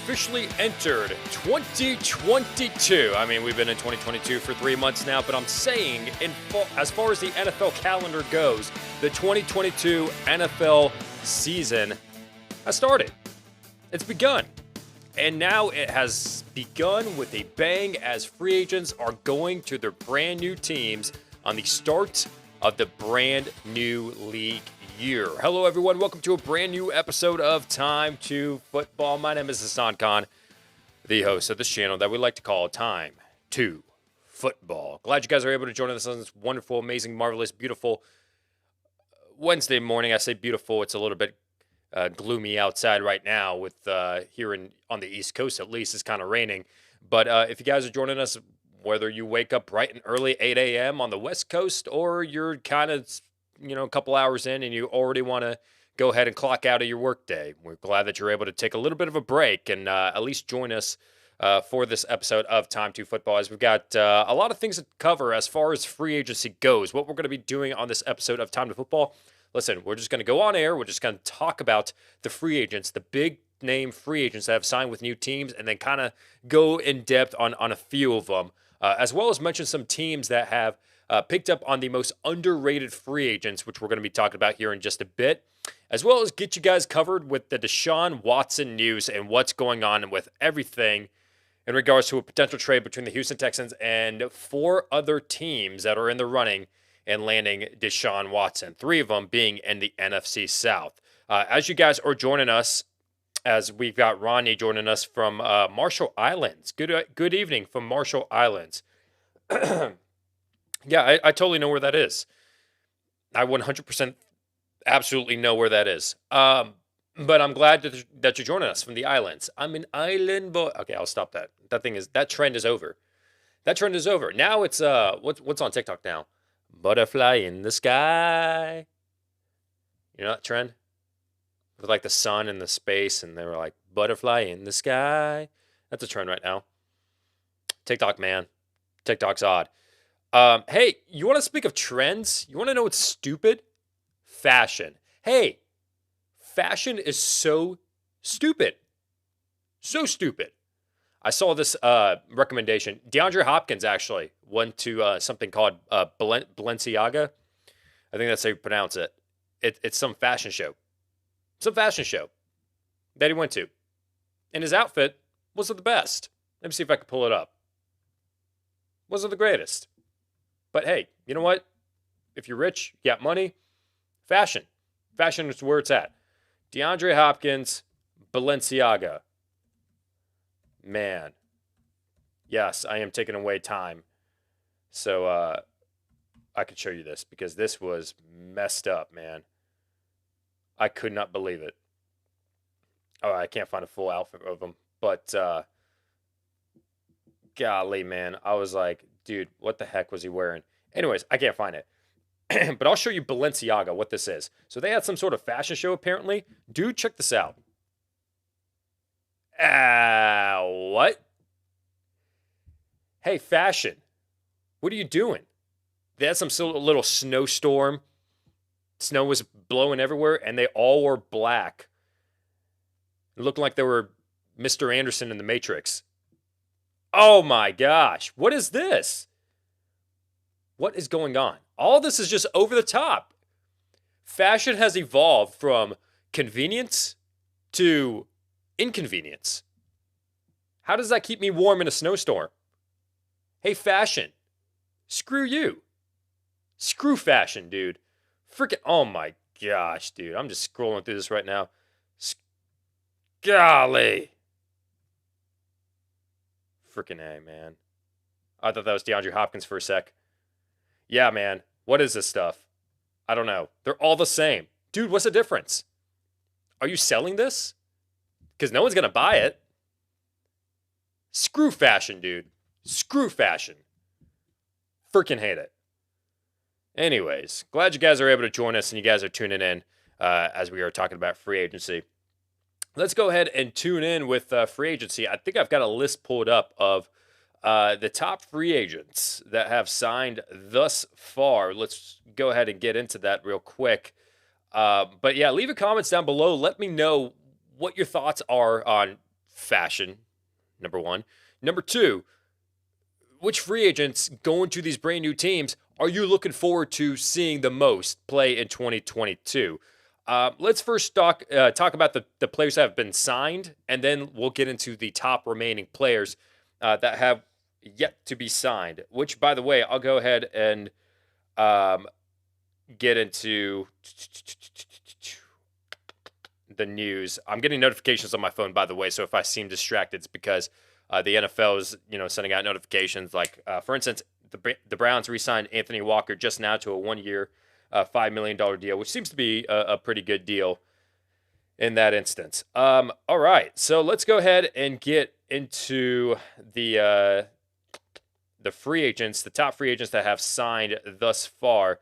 officially entered 2022. I mean, we've been in 2022 for 3 months now, but I'm saying as far as the NFL calendar goes, the 2022 NFL season has started. It's begun. And now it has begun with a bang as free agents are going to their brand new teams on the start of the brand new league year. Hello, everyone. Welcome to a brand new episode of Time2Football. My name is Hassan Khan, the host of this channel that we like to call Time2Football. Glad you guys are able to join us on this wonderful, amazing, marvelous, beautiful Wednesday morning. I say beautiful. It's a little bit gloomy outside right now with here on the East Coast, at least. It's kind of raining. But if you guys are joining us, whether you wake up bright and early, 8 a.m. on the West Coast, or you're kind of a couple hours in and you already want to go ahead and clock out of your workday, we're glad that you're able to take a little bit of a break and at least join us for this episode of Time2Football, as we've got a lot of things to cover as far as free agency goes. What we're going to be doing on this episode of Time2Football, listen, we're just going to go on air. We're just going to talk about the free agents, the big name free agents that have signed with new teams, and then kind of go in depth on a few of them, as well as mention some teams that have picked up on the most underrated free agents, which we're going to be talking about here in just a bit, as well as get you guys covered with the Deshaun Watson news and what's going on with everything in regards to a potential trade between the Houston Texans and 4 other teams that are in the running and landing Deshaun Watson, 3 of them being in the NFC South. As you guys are joining us, as we've got Ronnie joining us from Marshall Islands. Good evening from Marshall Islands. Yeah, I totally know where that is. I 100% absolutely know where that is. But I'm glad that you're joining us from the islands. I'm an island boy. Okay, I'll stop that. That trend is over. That trend is over. Now it's what's on TikTok now? Butterfly in the sky. You know that trend? With like the sun and the space, and they were like butterfly in the sky. That's a trend right now. TikTok, man. TikTok's odd. Hey, you want to speak of trends? You want to know what's stupid? Fashion. Hey, fashion is so stupid. So stupid. I saw this recommendation. DeAndre Hopkins actually went to something called Balenciaga. I think that's how you pronounce it. It's some fashion show. Some fashion show that he went to. And his outfit wasn't the best. Let me see if I can pull it up. Wasn't the greatest. But hey, you know what? If you're rich, you got money, fashion. Fashion is where it's at. DeAndre Hopkins, Balenciaga. Man. Yes, I am taking away time. So I could show you this because this was messed up, man. I could not believe it. Oh, I can't find a full outfit of him. But golly, man. I was like, dude, what the heck was he wearing? Anyways, I can't find it. But I'll show you Balenciaga, what this is. So they had some sort of fashion show, apparently. Dude, check this out. What? Hey, fashion. What are you doing? They had some sort of little snowstorm. Snow was blowing everywhere, and they all wore black. It looked like they were Mr. Anderson in The Matrix. Oh my gosh, what is this? What is going on? All this is just over the top. Fashion has evolved from convenience to inconvenience. How does that keep me warm in a snowstorm? Hey, fashion. Screw you. Screw fashion, dude. Freaking, oh my gosh, dude. I'm just scrolling through this right now. Golly. Freaking A, man. I thought that was DeAndre Hopkins for a sec. Yeah, man. What is this stuff? I don't know. They're all the same. Dude, what's the difference? Are you selling this? Because no one's going to buy it. Screw fashion, dude. Screw fashion. Freaking hate it. Anyways, glad you guys are able to join us and you guys are tuning in as we are talking about free agency. Let's go ahead and tune in with free agency. I think I've got a list pulled up of the top free agents that have signed thus far. Let's go ahead and get into that real quick. But yeah, leave your comments down below. Let me know what your thoughts are on fashion, number one. Number two, which free agents going to these brand new teams are you looking forward to seeing the most play in 2022? Let's first talk about the players that have been signed, and then we'll get into the top remaining players that have yet to be signed. Which, by the way, I'll go ahead and get into the news. I'm getting notifications on my phone, by the way, so if I seem distracted, it's because the NFL is, sending out notifications. Like, for instance, the Browns re-signed Anthony Walker just now to a 1-year, $5 million deal, which seems to be a pretty good deal in that instance. All right, so let's go ahead and get into the free agents, the top free agents that have signed thus far.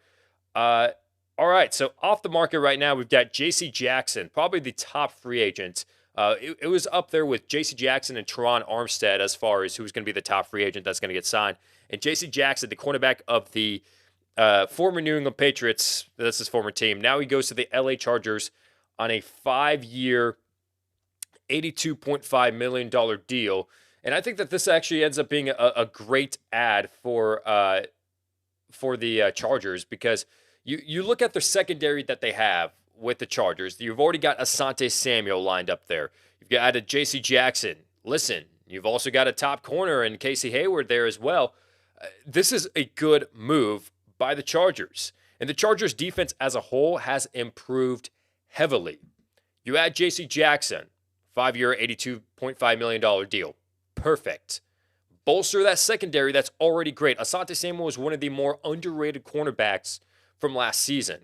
All right, so off the market right now, we've got J.C. Jackson, probably the top free agent. It was up there with J.C. Jackson and Teron Armstead as far as who's going to be the top free agent that's going to get signed. And J.C. Jackson, the cornerback of the former New England Patriots, that's his former team. Now he goes to the L.A. Chargers on a 5-year, $82.5 million deal. And I think that this actually ends up being a great ad for the Chargers, because you look at their secondary that they have with the Chargers. You've already got Asante Samuel lined up there. You've got a J.C. Jackson. Listen, you've also got a top corner in Casey Hayward there as well. This is a good move by the Chargers. And the Chargers defense as a whole has improved heavily. You add J.C. Jackson, 5-year, $82.5 million deal. Perfect. Bolster that secondary, that's already great. Asante Samuel is one of the more underrated cornerbacks from last season.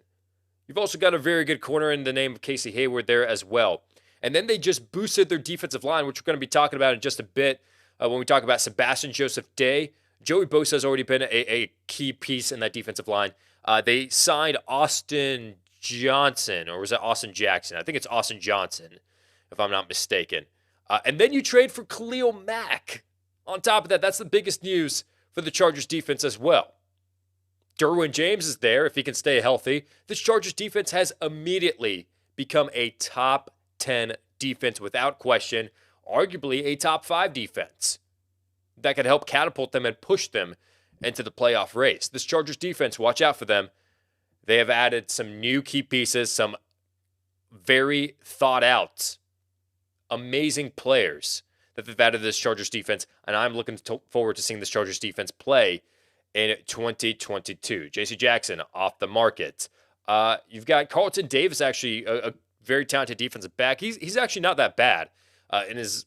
You've also got a very good corner in the name of Casey Hayward there as well. And then they just boosted their defensive line, which we're going to be talking about in just a bit when we talk about Sebastian Joseph Day. Joey Bosa has already been a key piece in that defensive line. They signed Austin Johnson, or was that Austin Jackson? I think it's Austin Johnson, if I'm not mistaken. And then you trade for Khalil Mack. On top of that, that's the biggest news for the Chargers defense as well. Derwin James is there if he can stay healthy. This Chargers defense has immediately become a top 10 defense without question, arguably a top 5 defense that could help catapult them and push them into the playoff race. This Chargers defense, watch out for them. They have added some new key pieces, some very thought out, amazing players that they've added to this Chargers defense, and I'm looking forward to seeing this Chargers defense play in 2022. J.C. Jackson off the market. You've got Carlton Davis, actually a very talented defensive back. He's actually not that bad, and is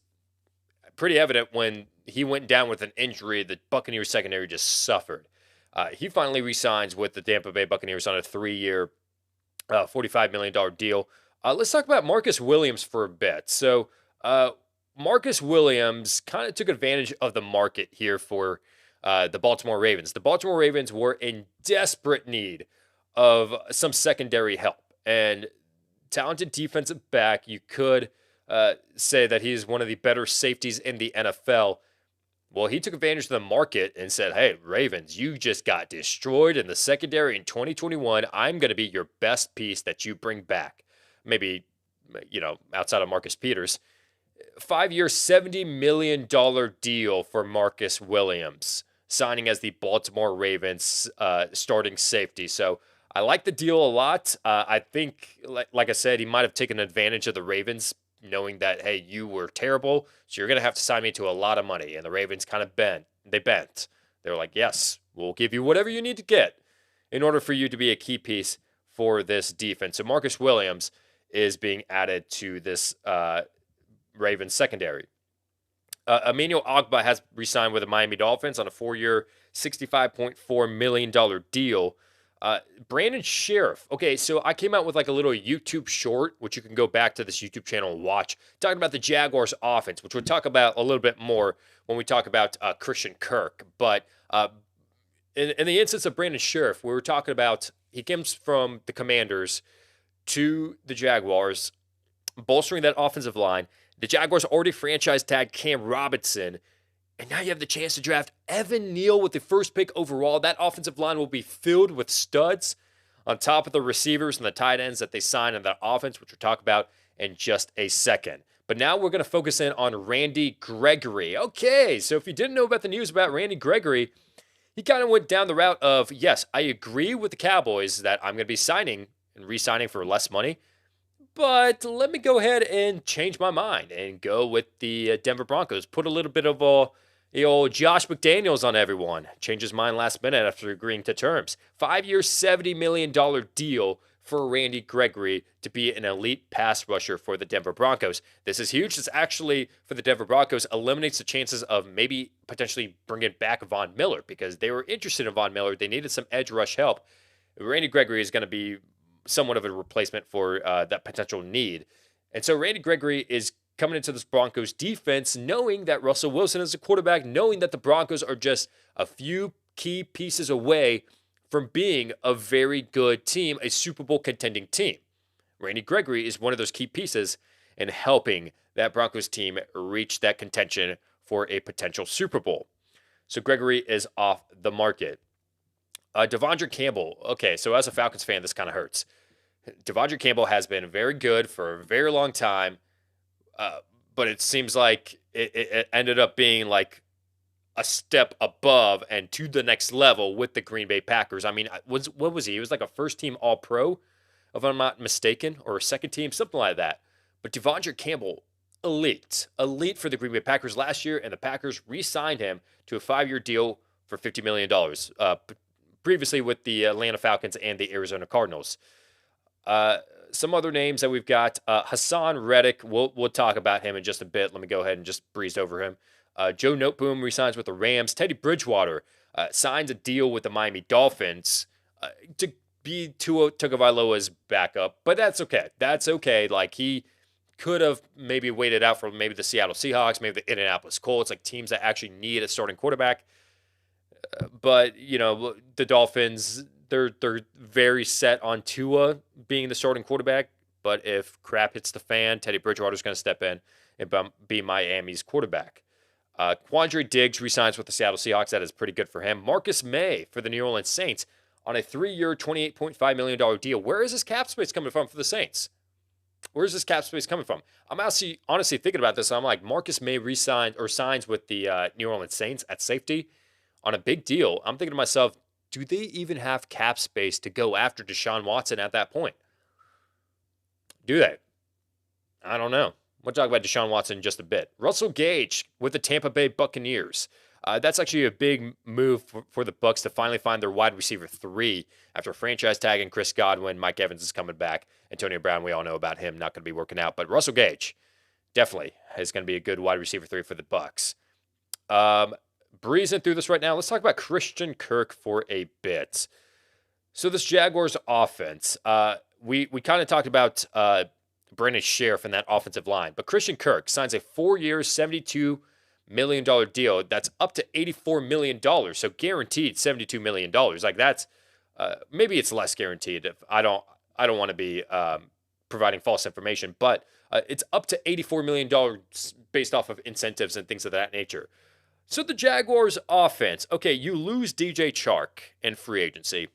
pretty evident when he went down with an injury. The Buccaneers secondary just suffered. He finally re-signs with the Tampa Bay Buccaneers on a 3-year, $45 million deal. Let's talk about Marcus Williams for a bit. So Marcus Williams kind of took advantage of the market here for the Baltimore Ravens. The Baltimore Ravens were in desperate need of some secondary help. And talented defensive back, you could say that he's one of the better safeties in the NFL. Well, he took advantage of the market and said, hey, Ravens, you just got destroyed in the secondary in 2021. I'm going to be your best piece that you bring back. Maybe, outside of Marcus Peters. 5-year, $70 million deal for Marcus Williams, signing as the Baltimore Ravens starting safety. So I like the deal a lot. I think, like I said, he might have taken advantage of the Ravens, knowing that, hey, you were terrible, so you're going to have to sign me to a lot of money. And the Ravens kind of bent. They were like, yes, we'll give you whatever you need to get in order for you to be a key piece for this defense. So Marcus Williams is being added to this Ravens secondary. Emmanuel Ogbah has re-signed with the Miami Dolphins on a 4-year, $65.4 million deal. Brandon Sheriff. Okay, so I came out with like a little YouTube short, which you can go back to this YouTube channel and watch, talking about the Jaguars offense, which we'll talk about a little bit more when we talk about Christian Kirk. But in the instance of Brandon Sheriff, we were talking about he comes from the Commanders to the Jaguars, bolstering that offensive line. The Jaguars already franchise tagged Cam Robinson, and now you have the chance to draft Evan Neal with the first pick overall. That offensive line will be filled with studs on top of the receivers and the tight ends that they sign in that offense, which we'll talk about in just a second. But now we're going to focus in on Randy Gregory. Okay, so if you didn't know about the news about Randy Gregory, he kind of went down the route of, yes, I agree with the Cowboys that I'm going to be signing and re-signing for less money, but let me go ahead and change my mind and go with the Denver Broncos. Put a little bit of the old Josh McDaniels on everyone. Changed his mind last minute after agreeing to terms. 5-year, $70 million deal for Randy Gregory to be an elite pass rusher for the Denver Broncos. This is huge. This actually, for the Denver Broncos, eliminates the chances of maybe potentially bringing back Von Miller because they were interested in Von Miller. They needed some edge rush help. Randy Gregory is going to be somewhat of a replacement for that potential need. And so Randy Gregory is coming into this Broncos defense knowing that Russell Wilson is a quarterback, knowing that the Broncos are just a few key pieces away from being a very good team, a Super Bowl contending team. Randy Gregory is one of those key pieces in helping that Broncos team reach that contention for a potential Super Bowl. So Gregory is off the market. Devondre Campbell. Okay, so as a Falcons fan, this kind of hurts. Devondre Campbell has been very good for a very long time, but it seems like it ended up being like a step above and to the next level with the Green Bay Packers. I mean, what was he? He was like a first-team All-Pro, if I'm not mistaken, or a second team, something like that. But Devondre Campbell, elite for the Green Bay Packers last year, and the Packers re-signed him to a 5-year deal for $50 million, previously with the Atlanta Falcons and the Arizona Cardinals. Some other names that we've got, Hassan Reddick, we'll talk about him in just a bit. Let me go ahead and just breeze over him. Joe Noteboom resigns with the Rams. Teddy Bridgewater signs a deal with the Miami Dolphins to be Tua Tagovailoa's backup, but that's okay. That's okay. Like, he could have maybe waited out for maybe the Seattle Seahawks, maybe the Indianapolis Colts, like teams that actually need a starting quarterback. But, you know, the Dolphins, they're very set on Tua being the starting quarterback. But if crap hits the fan, Teddy Bridgewater's going to step in and be Miami's quarterback. Quandre Diggs resigns with the Seattle Seahawks. That is pretty good for him. Marcus May for the New Orleans Saints on a 3-year, $28.5 million deal. Where is this cap space coming from for the Saints? Where's this cap space coming from? I'm honestly thinking about this. I'm like, Marcus May signs with the New Orleans Saints at safety on a big deal. I'm thinking to myself, do they even have cap space to go after Deshaun Watson at that point? Do they? I don't know. We'll talk about Deshaun Watson in just a bit. Russell Gage with the Tampa Bay Buccaneers. That's actually a big move for the Bucs to finally find their wide receiver 3 after franchise tagging Chris Godwin. Mike Evans is coming back. Antonio Brown, we all know about him, not going to be working out. But Russell Gage definitely is going to be a good wide receiver 3 for the Bucs. Breezing through this right now, let's talk about Christian Kirk for a bit. So this Jaguars offense, we kind of talked about Brandon Sheriff and that offensive line. But Christian Kirk signs a 4-year, $72 million deal. That's up to $84 million. So guaranteed $72 million. Like, that's maybe it's less guaranteed. If I don't want to be providing false information, but it's up to $84 million based off of incentives and things of that nature. So the Jaguars offense, okay, you lose DJ Chark in free agency.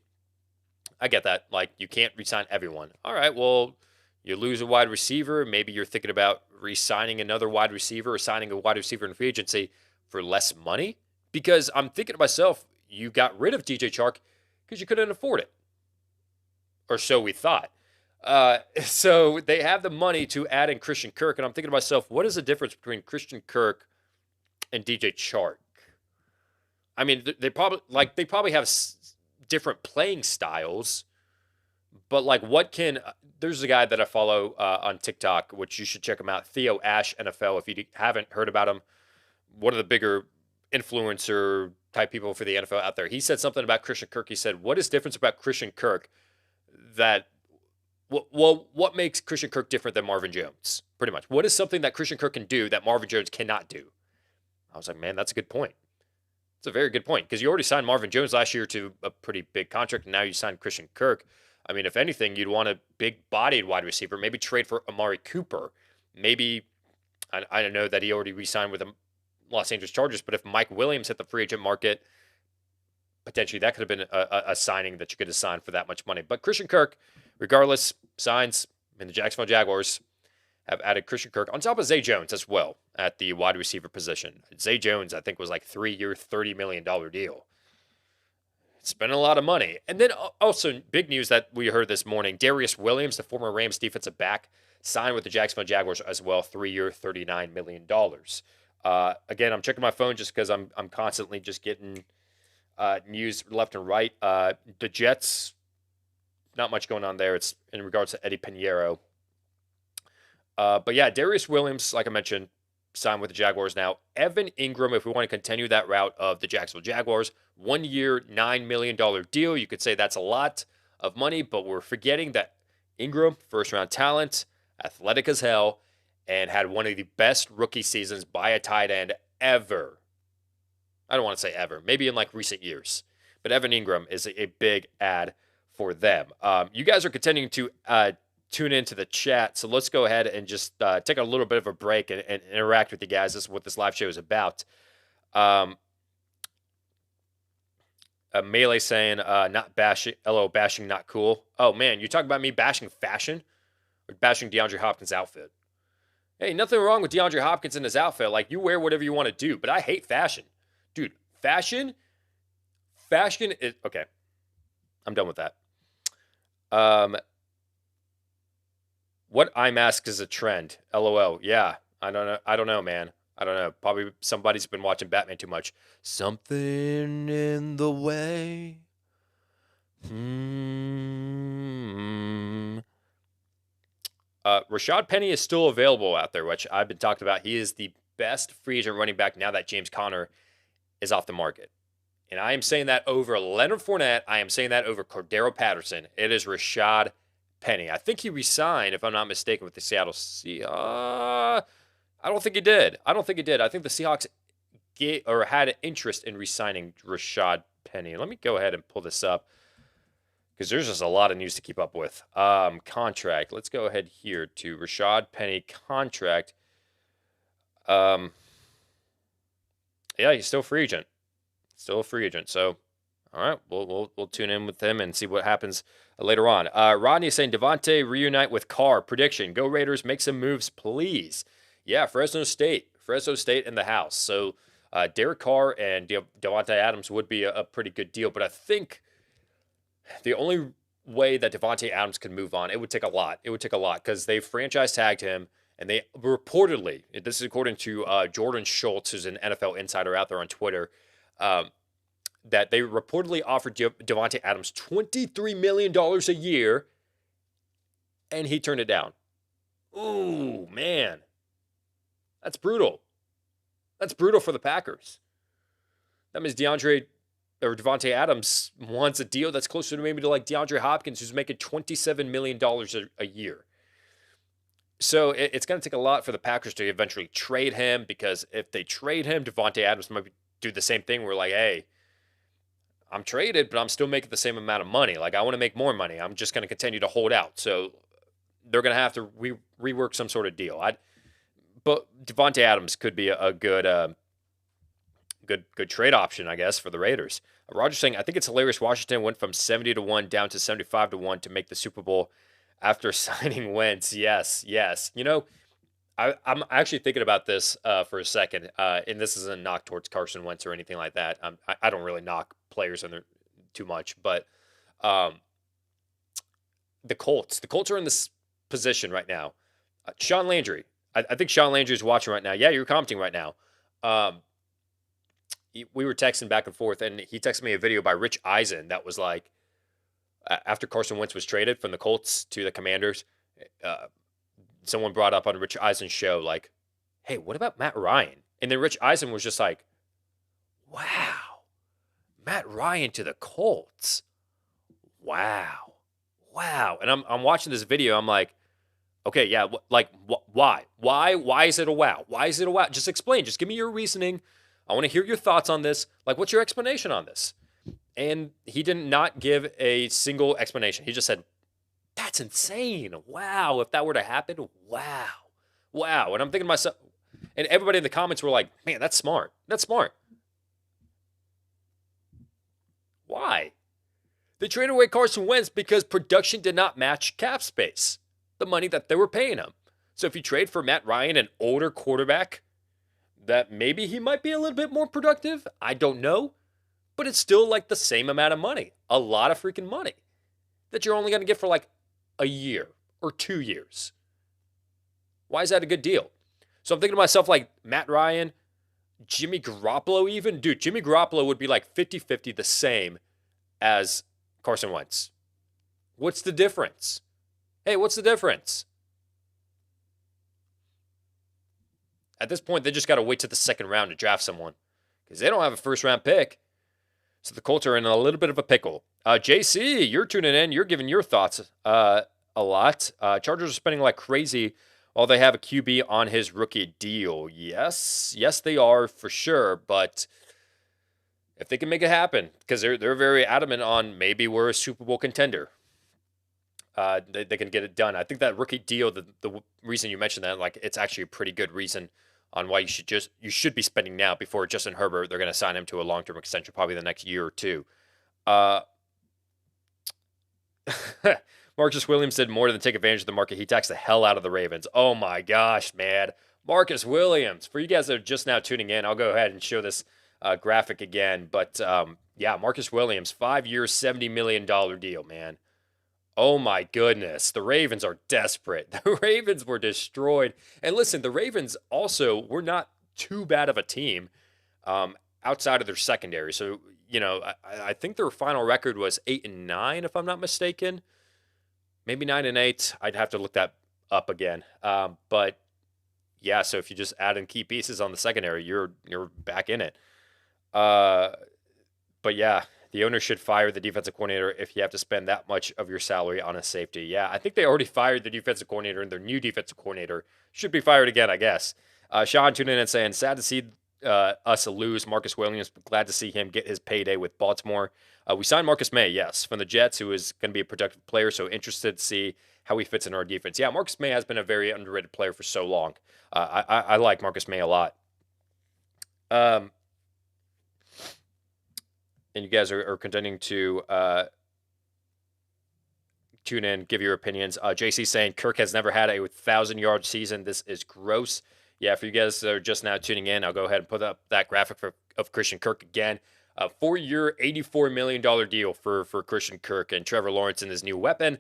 I get that. Like, you can't re-sign everyone. All right, well, you lose a wide receiver. Maybe you're thinking about re-signing another wide receiver or signing a wide receiver in free agency for less money. Because I'm thinking to myself, you got rid of DJ Chark because you couldn't afford it. Or so we thought. So they have the money to add in Christian Kirk. And I'm thinking to myself, what is the difference between Christian Kirk and DJ Chark? I mean, they probably have different playing styles, but like, there's a guy that I follow on TikTok, which you should check him out, Theo Ash NFL. If you haven't heard about him, one of the bigger influencer type people for the NFL out there. He said something about Christian Kirk. He said, what is difference about Christian Kirk what makes Christian Kirk different than Marvin Jones? Pretty much. What is something that Christian Kirk can do that Marvin Jones cannot do? I was like, man, that's a good point. It's a very good point, because you already signed Marvin Jones last year to a pretty big contract, and now you signed Christian Kirk. I mean, if anything, you'd want a big-bodied wide receiver, maybe trade for Amari Cooper. Maybe, I don't know that he already re-signed with the Los Angeles Chargers, but if Mike Williams hit the free agent market, potentially that could have been a signing that you could have signed for that much money. But Christian Kirk, regardless, signs in the Jacksonville Jaguars. have added Christian Kirk on top of Zay Jones as well at the wide receiver position. Zay Jones, I think, was like 3-year, $30 million deal. Spending a lot of money. And then also, big news that we heard this morning, Darius Williams, the former Rams defensive back, signed with the Jacksonville Jaguars as well, 3-year, $39 million. Again, I'm checking my phone just because I'm constantly just getting news left and right. The Jets, not much going on there. It's in regards to Eddie Pinheiro. But yeah, Darius Williams, like I mentioned, signed with the Jaguars now. Evan Ingram, if we want to continue that route of the Jacksonville Jaguars, 1 year, $9 million deal. You could say that's a lot of money, but we're forgetting that Ingram, first-round talent, athletic as hell, and had one of the best rookie seasons by a tight end ever. I don't want to say ever, maybe in like recent years. But Evan Ingram is a big add for them. You guys are continuing to tune into the chat, so let's go ahead and just take a little bit of a break and interact with you guys. This is what this live show is about. Melee saying, not bashing, LO bashing, not cool. Oh, man, you talking about me bashing fashion or bashing DeAndre Hopkins' outfit? Hey, nothing wrong with DeAndre Hopkins in his outfit. Like, you wear whatever you want to do, but I hate fashion. Dude, fashion is, okay, I'm done with that. What eye mask is a trend? LOL. Yeah, I don't know, man. I don't know. Probably somebody's been watching Batman too much. Something in the way. Rashad Penny is still available out there, which I've been talking about. He is the best free agent running back now that James Conner is off the market. And I am saying that over Leonard Fournette. I am saying that over Cordero Patterson. It is Rashad Penny. I think he resigned, if I'm not mistaken, with the Seattle Seahawks. I don't think he did. I think the Seahawks had an interest in resigning Rashad Penny. Let me go ahead and pull this up because there's just a lot of news to keep up with. Contract. Let's go ahead here to Rashad Penny contract. Yeah, he's still free agent. Still a free agent. So, all right, we'll tune in with him and see what happens later on. Rodney is saying Devontae reunite with Carr. Prediction: Go Raiders, make some moves, please. Yeah, Fresno State in the house. So Derek Carr and Devontae Adams would be a pretty good deal. But I think the only way that Devontae Adams could move on, it would take a lot. It would take a lot because they franchise tagged him. And they reportedly, this is according to Jordan Schultz, who's an NFL insider out there on Twitter, that they reportedly offered Devontae Adams $23 million a year, and he turned it down. Ooh, man. That's brutal. That's brutal for the Packers. That means Devontae Adams wants a deal that's closer to maybe to like DeAndre Hopkins, who's making $27 million a year. So it's going to take a lot for the Packers to eventually trade him, because if they trade him, Devontae Adams might do the same thing. We're like, hey, I'm traded, but I'm still making the same amount of money. Like, I want to make more money. I'm just going to continue to hold out. So they're going to have to rework some sort of deal. But Devontae Adams could be a good trade option, I guess, for the Raiders. Roger's saying, I think it's hilarious Washington went from 70-1 down to 75-1 to make the Super Bowl after signing Wentz. Yes. You know, I'm actually thinking about this for a second, and this isn't a knock towards Carson Wentz or anything like that. I don't really knock players in there too much, but the Colts are in this position right now. Sean Landry. I think Sean Landry is watching right now. Yeah, you're commenting right now. We were texting back and forth, and he texted me a video by Rich Eisen that was like, after Carson Wentz was traded from the Colts to the Commanders, someone brought up on Rich Eisen's show, like, hey, what about Matt Ryan? And then Rich Eisen was just like, wow, Matt Ryan to the Colts. Wow. And I'm watching this video. I'm like, okay, yeah, why? Why is it a wow? Why is it a wow? Just explain. Just give me your reasoning. I want to hear your thoughts on this. Like, what's your explanation on this? And he did not give a single explanation. He just said, that's insane. Wow. If that were to happen, wow. And I'm thinking to myself, and everybody in the comments were like, man, that's smart. Why? They traded away Carson Wentz because production did not match cap space, the money that they were paying him. So if you trade for Matt Ryan, an older quarterback, that maybe he might be a little bit more productive. I don't know. But it's still like the same amount of money. A lot of freaking money that you're only going to get for like a year or 2 years. Why is that a good deal? So I'm thinking to myself, like Matt Ryan, Jimmy Garoppolo even. Dude, Jimmy Garoppolo would be like 50-50 the same as Carson Wentz. What's the difference? Hey, what's the difference? At this point, they just got to wait to the second round to draft someone because they don't have a first-round pick. So the Colts are in a little bit of a pickle. JC, you're tuning in. You're giving your thoughts a lot. Chargers are spending like crazy while they have a QB on his rookie deal. Yes, they are for sure. But if they can make it happen, because they're very adamant on maybe we're a Super Bowl contender, they can get it done. I think that rookie deal, the reason you mentioned that, like it's actually a pretty good reason on why you should be spending now before Justin Herbert. They're going to sign him to a long-term extension probably the next year or two. Marcus Williams did more than take advantage of the market. He taxed the hell out of the Ravens. Oh my gosh, man. Marcus Williams. For you guys that are just now tuning in, I'll go ahead and show this graphic again. But yeah, Marcus Williams, 5 years, $70 million deal, man. Oh my goodness. The Ravens are desperate. The Ravens were destroyed. And listen, the Ravens also were not too bad of a team outside of their secondary. So, you know, I think their final record was 8-9, if I'm not mistaken. Maybe 9-8. I'd have to look that up again. But yeah, so if you just add in key pieces on the secondary, you're back in it. But yeah, the owner should fire the defensive coordinator if you have to spend that much of your salary on a safety. Yeah, I think they already fired the defensive coordinator, and their new defensive coordinator should be fired again, I guess. Sean tuning in and saying, sad to see us lose Marcus Williams, but glad to see him get his payday with Baltimore. We signed Marcus May, yes, from the Jets, who is going to be a productive player, so interested to see how he fits in our defense. Yeah, Marcus May has been a very underrated player for so long. I like Marcus May a lot. And you guys are continuing to tune in, give your opinions. JC saying Kirk has never had a 1,000-yard season. This is gross. Yeah, for you guys that are just now tuning in, I'll go ahead and put up that graphic of Christian Kirk again. A 4-year, $84 million deal for Christian Kirk and Trevor Lawrence and his new weapon.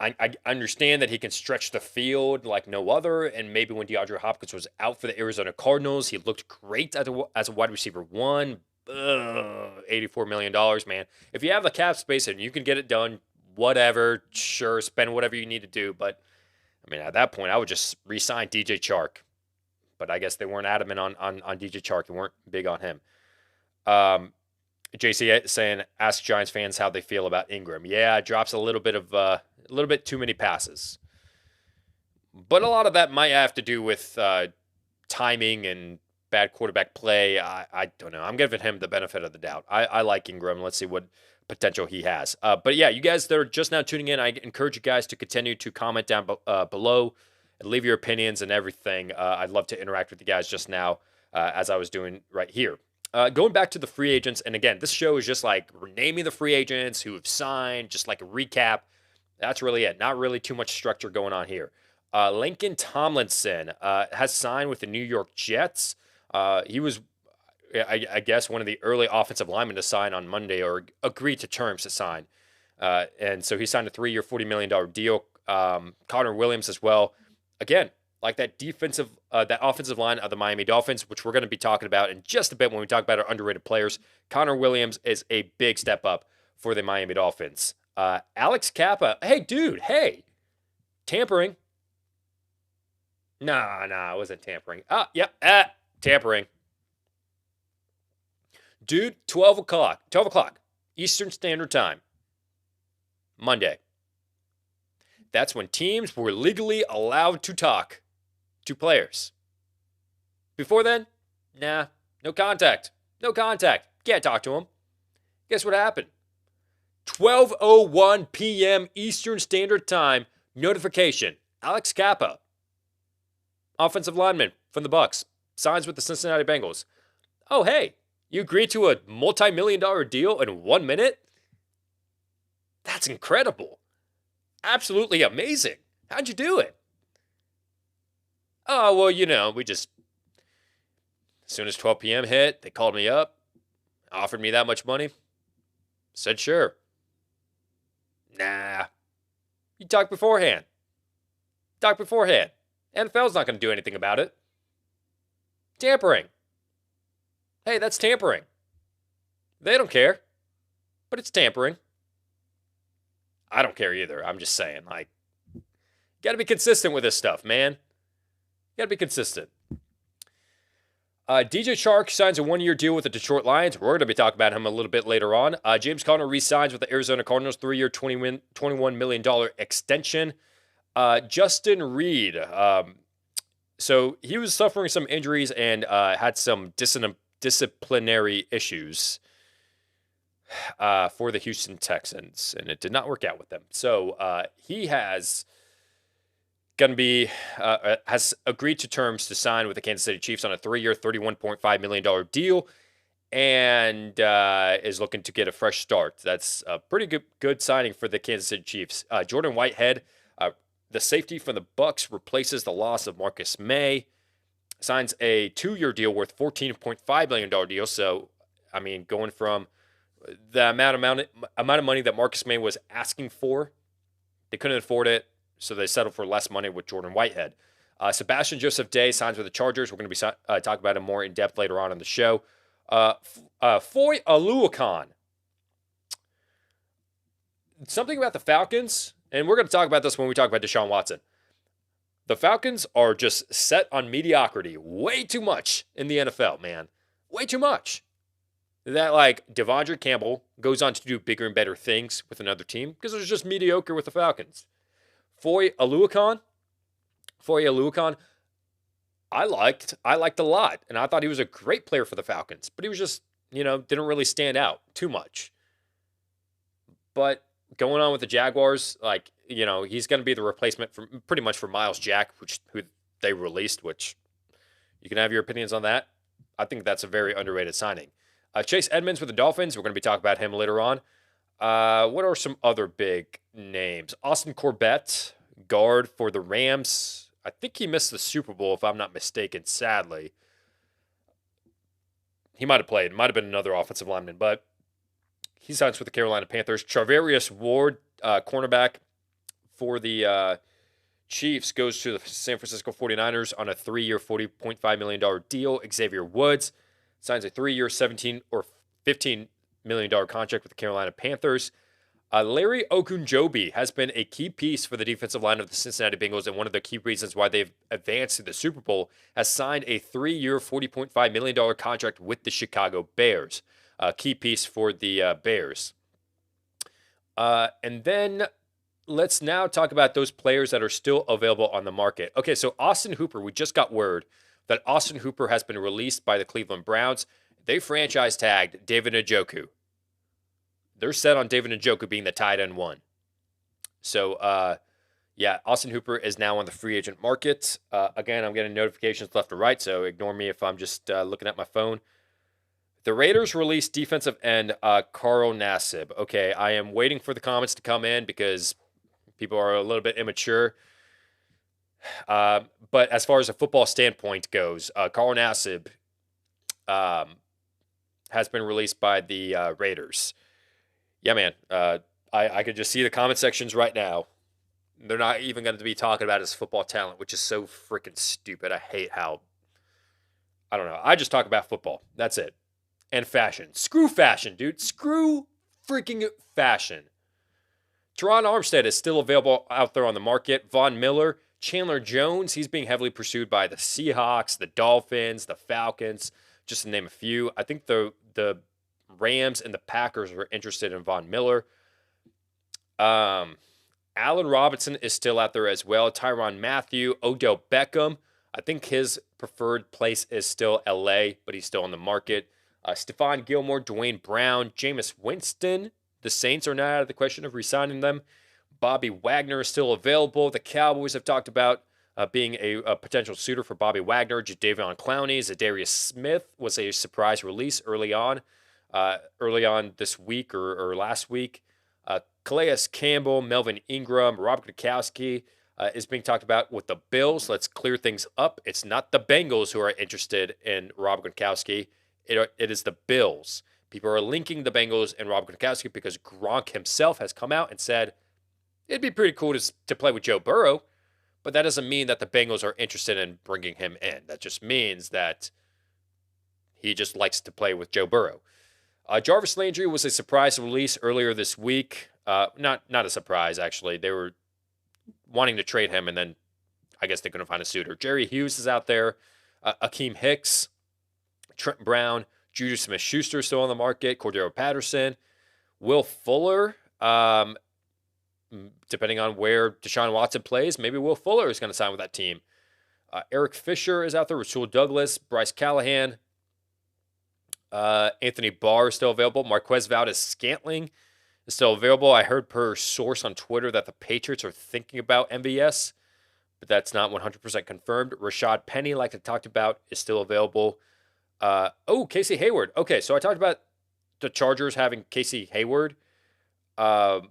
I understand that he can stretch the field like no other, and maybe when DeAndre Hopkins was out for the Arizona Cardinals, he looked great as a wide receiver one. $84 million, man. If you have the cap space and you can get it done, whatever, sure, spend whatever you need to do. But, I mean, at that point, I would just re-sign DJ Chark. But I guess they weren't adamant on DJ Chark. They weren't big on him. JC saying, ask Giants fans how they feel about Ingram. Yeah, drops a little bit too many passes. But a lot of that might have to do with timing and bad quarterback play. I don't know. I'm giving him the benefit of the doubt. I like Ingram. Let's see what potential he has. But yeah, you guys that are just now tuning in, I encourage you guys to continue to comment down below and leave your opinions and everything. I'd love to interact with you guys just now as I was doing right here. Going back to the free agents, and again, this show is just like naming the free agents who have signed, just like a recap. That's really it. Not really too much structure going on here. Lincoln Tomlinson has signed with the New York Jets. He was, I guess, one of the early offensive linemen to sign on Monday or agree to terms to sign. And so he signed a 3-year, $40 million deal. Connor Williams as well. Again, like that offensive line of the Miami Dolphins, which we're going to be talking about in just a bit when we talk about our underrated players. Connor Williams is a big step up for the Miami Dolphins. Alex Kappa. Hey, dude. Hey. Tampering. Nah, it wasn't tampering. Tampering. Dude, 12 o'clock, Eastern Standard Time, Monday. That's when teams were legally allowed to talk to players. Before then, nah, no contact. Can't talk to them. Guess what happened? 12:01 p.m. Eastern Standard Time, notification. Alex Kappa, offensive lineman from the Bucs, signs with the Cincinnati Bengals. Oh, hey, you agreed to a multi-million-dollar deal in 1 minute? That's incredible. Absolutely amazing. How'd you do it? Oh, well, we just, as soon as 12 p.m. hit, they called me up, offered me that much money. Said, sure. Nah. You talk beforehand. Talk beforehand. NFL's not going to do anything about it. Tampering. Hey, that's tampering. They don't care, but it's tampering. I don't care either. I'm just saying, got to be consistent with this stuff, man. Got to be consistent. DJ Chark signs a one-year deal with the Detroit Lions. We're going to be talking about him a little bit later on. James Conner re-signs with the Arizona Cardinals, 3-year, $21 million extension. Justin Reed. So he was suffering some injuries and had some disciplinary issues for the Houston Texans, and it did not work out with them. So he has has agreed to terms to sign with the Kansas City Chiefs on a 3-year, $31.5 million deal, and is looking to get a fresh start. That's a pretty good signing for the Kansas City Chiefs. Jordan Whitehead, the safety from the Bucs, replaces the loss of Marcus May, signs a 2-year deal worth $14.5 million deal. So, I mean, going from the amount of money that Marcus May was asking for, they couldn't afford it, so they settled for less money with Jordan Whitehead. Sebastian Joseph Day signs with the Chargers. We're going to be talking about him more in depth later on in the show. Foy Aluakon. Something about the Falcons, and we're going to talk about this when we talk about Deshaun Watson. The Falcons are just set on mediocrity way too much in the NFL, man. Way too much. That, Devondre Campbell goes on to do bigger and better things with another team because it was just mediocre with the Falcons. Foy Aluakon, I liked a lot, and I thought he was a great player for the Falcons, but he was just, didn't really stand out too much. But going on with the Jaguars, he's going to be the replacement pretty much for Myles Jack, who they released, which you can have your opinions on that. I think that's a very underrated signing. Chase Edmonds with the Dolphins. We're going to be talking about him later on. What are some other big names? Austin Corbett, guard for the Rams. I think he missed the Super Bowl, if I'm not mistaken, sadly. He might have played. Might have been another offensive lineman, but he signs with the Carolina Panthers. Charvarius Ward, cornerback for the Chiefs, goes to the San Francisco 49ers on a 3-year, $40.5 million deal. Xavier Woods signs a 3-year, $17 or $15 million contract with the Carolina Panthers. Larry Ogunjobi has been a key piece for the defensive line of the Cincinnati Bengals, and one of the key reasons why they've advanced to the Super Bowl, has signed a 3-year, $40.5 million contract with the Chicago Bears. A key piece for the Bears. And then let's now talk about those players that are still available on the market. Okay, so Austin Hooper, we just got word that Austin Hooper has been released by the Cleveland Browns. They franchise tagged David Njoku. They're set on David Njoku being the tight end one. So, Austin Hooper is now on the free agent market. Again, I'm getting notifications left or right, so ignore me if I'm just looking at my phone. The Raiders released defensive end Carl Nassib. Okay, I am waiting for the comments to come in because people are a little bit immature. But as far as a football standpoint goes, Carl Nassib has been released by the Raiders. Yeah, man. I could just see the comment sections right now. They're not even going to be talking about his football talent, which is so freaking stupid. I hate how, I don't know. I just talk about football. That's it. And fashion. Screw fashion, dude. Screw freaking fashion. Teron Armstead is still available out there on the market. Von Miller, Chandler Jones, he's being heavily pursued by the Seahawks, the Dolphins, the Falcons, just to name a few. I think the Rams and the Packers were interested in Von Miller. Allen Robinson is still out there as well. Tyrann Mathieu, Odell Beckham. I think his preferred place is still LA, but he's still on the market. Stephon Gilmore, Dwayne Brown, Jameis Winston. The Saints are not out of the question of re-signing them. Bobby Wagner is still available. The Cowboys have talked about being a potential suitor for Bobby Wagner. Jadeveon Clowney, Zadarius Smith was a surprise release early on this week or last week. Calais Campbell, Melvin Ingram, Rob Gronkowski. is being talked about with the Bills. Let's clear things up. It's not the Bengals who are interested in Rob Gronkowski. It is the Bills. People are linking the Bengals and Rob Gronkowski because Gronk himself has come out and said it'd be pretty cool to play with Joe Burrow, but that doesn't mean that the Bengals are interested in bringing him in. That just means that he just likes to play with Joe Burrow. Jarvis Landry was a surprise release earlier this week. Not a surprise, actually. They were wanting to trade him, and then I guess they couldn't find a suitor. Jerry Hughes is out there. Akeem Hicks, Trent Brown, Juju Smith-Schuster still on the market. Cordero Patterson, Will Fuller. Depending on where Deshaun Watson plays, maybe Will Fuller is going to sign with that team. Eric Fisher is out there. Rasul Douglas, Bryce Callahan. Anthony Barr is still available. Marquez Valdez-Scantling is still available. I heard per source on Twitter that the Patriots are thinking about MVS, but that's not 100% confirmed. Rashad Penny, like I talked about, is still available. Casey Hayward. Okay, so I talked about the Chargers having Casey Hayward. That's